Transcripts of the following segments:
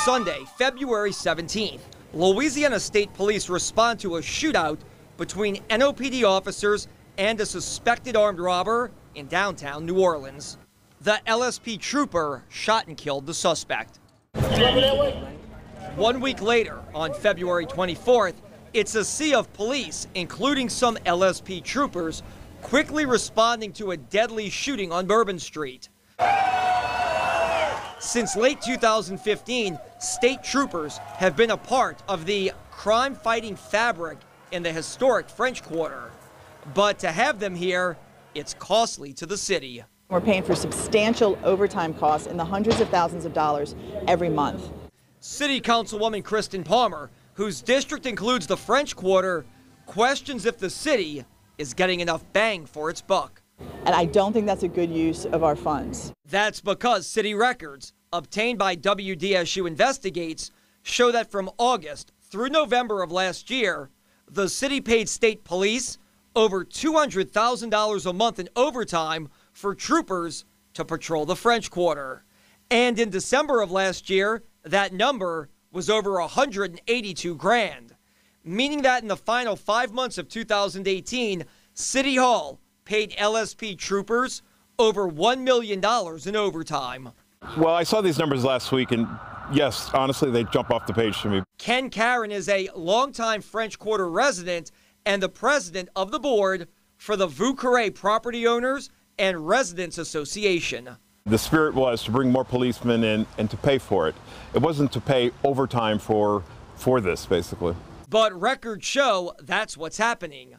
Sunday, February 17th, Louisiana State Police respond to a shootout between NOPD officers and a suspected armed robber in downtown New Orleans. The LSP trooper shot and killed the suspect. 1 week later, on February 24th, it's a sea of police, including some LSP troopers, quickly responding to a deadly shooting on Bourbon Street. Since late 2015, state troopers have been a part of the crime-fighting fabric in the historic French Quarter. But to have them here, it's costly to the city. We're paying for substantial overtime costs in the hundreds of thousands of dollars every month. City Councilwoman Kristen Palmer, whose district includes the French Quarter, questions if the city is getting enough bang for its buck. And I don't think that's a good use of our funds. That's because city records obtained by WDSU Investigates show that from August through November of last year, the city paid state police over $200,000 a month in overtime for troopers to patrol the French Quarter. And in December of last year, that number was over $182,000, meaning that in the final 5 months of 2018, City Hall paid LSP troopers over $1 million in overtime. Well, I saw these numbers last week, and yes, honestly, they jump off the page to me. Ken Karen is a longtime French Quarter resident and the president of the board for the Vieux Carré Property Owners and Residents Association. The spirit was to bring more policemen in and to pay for it. It wasn't to pay overtime for this, basically. But records show that's what's happening.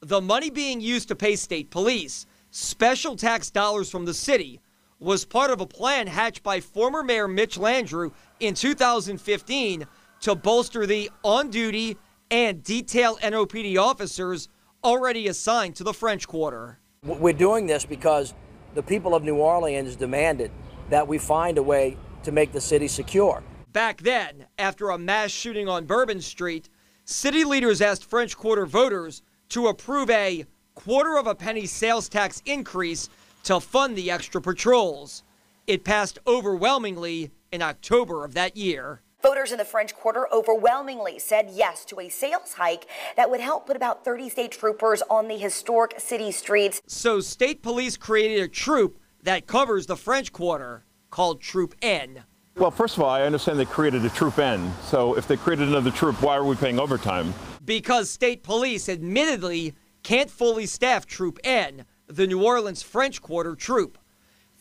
The money being used to pay state police, special tax dollars from the city, was part of a plan hatched by former Mayor Mitch Landrieu in 2015 to bolster the on-duty and detail NOPD officers already assigned to the French Quarter. We're doing this because the people of New Orleans demanded that we find a way to make the city secure. Back then, after a mass shooting on Bourbon Street, city leaders asked French Quarter voters to approve a quarter-of-a-penny sales tax increase to fund the extra patrols. It passed overwhelmingly in October of that year. Voters in the French Quarter overwhelmingly said yes to a sales hike that would help put about 30 state troopers on the historic city streets. So state police created a troop that covers the French Quarter called Troop N. Well, first of all, I understand they created a Troop N. So if they created another troop, why are we paying overtime? Because state police admittedly can't fully staff Troop N, the New Orleans French Quarter troop.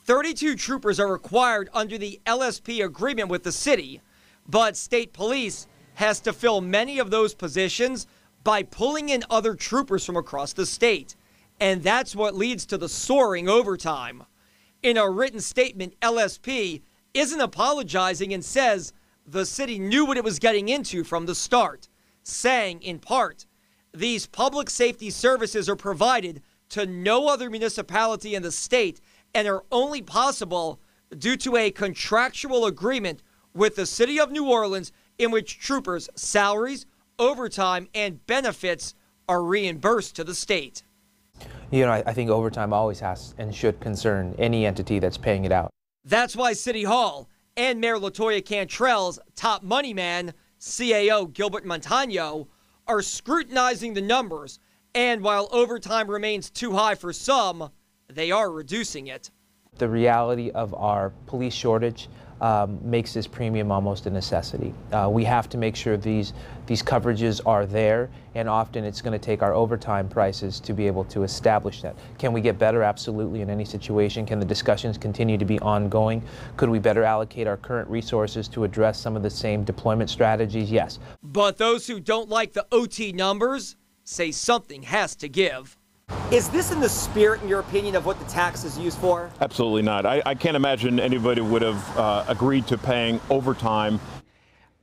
32 troopers are required under the LSP agreement with the city, but state police has to fill many of those positions by pulling in other troopers from across the state. And that's what leads to the soaring overtime. In a written statement, LSP isn't apologizing and says the city knew what it was getting into from the start, saying, in part, these public safety services are provided to no other municipality in the state and are only possible due to a contractual agreement with the city of New Orleans in which troopers' salaries, overtime, and benefits are reimbursed to the state. You know, I think overtime always has and should concern any entity that's paying it out. That's why City Hall and Mayor LaToya Cantrell's top money man, CAO Gilbert Montano, are scrutinizing the numbers, and while overtime remains too high for some, they are reducing it. The reality of our police shortage makes this premium almost a necessity. We have to make sure these coverages are there, and often it's going to take our overtime prices to be able to establish that. Can we get better? Absolutely, in any situation. Can the discussions continue to be ongoing? Could we better allocate our current resources to address some of the same deployment strategies? Yes. But those who don't like the OT numbers say something has to give. Is this in the spirit, in your opinion, of what the tax is used for? Absolutely not. I can't imagine anybody would have agreed to paying overtime.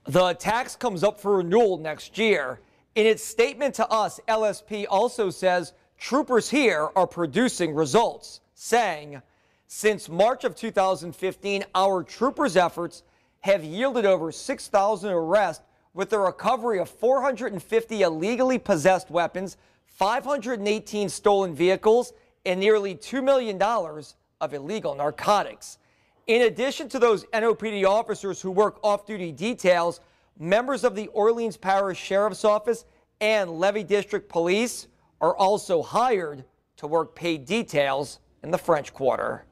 The tax comes up for renewal next year. In its statement to us, LSP also says troopers here are producing results, saying, since March of 2015, our troopers' efforts have yielded over 6,000 arrests with the recovery of 450 illegally possessed weapons, 518 stolen vehicles, and nearly $2 million of illegal narcotics. In addition to those NOPD officers who work off-duty details, members of the Orleans Parish Sheriff's Office and Levy District Police are also hired to work paid details in the French Quarter.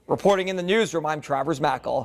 Reporting in the newsroom, I'm Travers Mackle.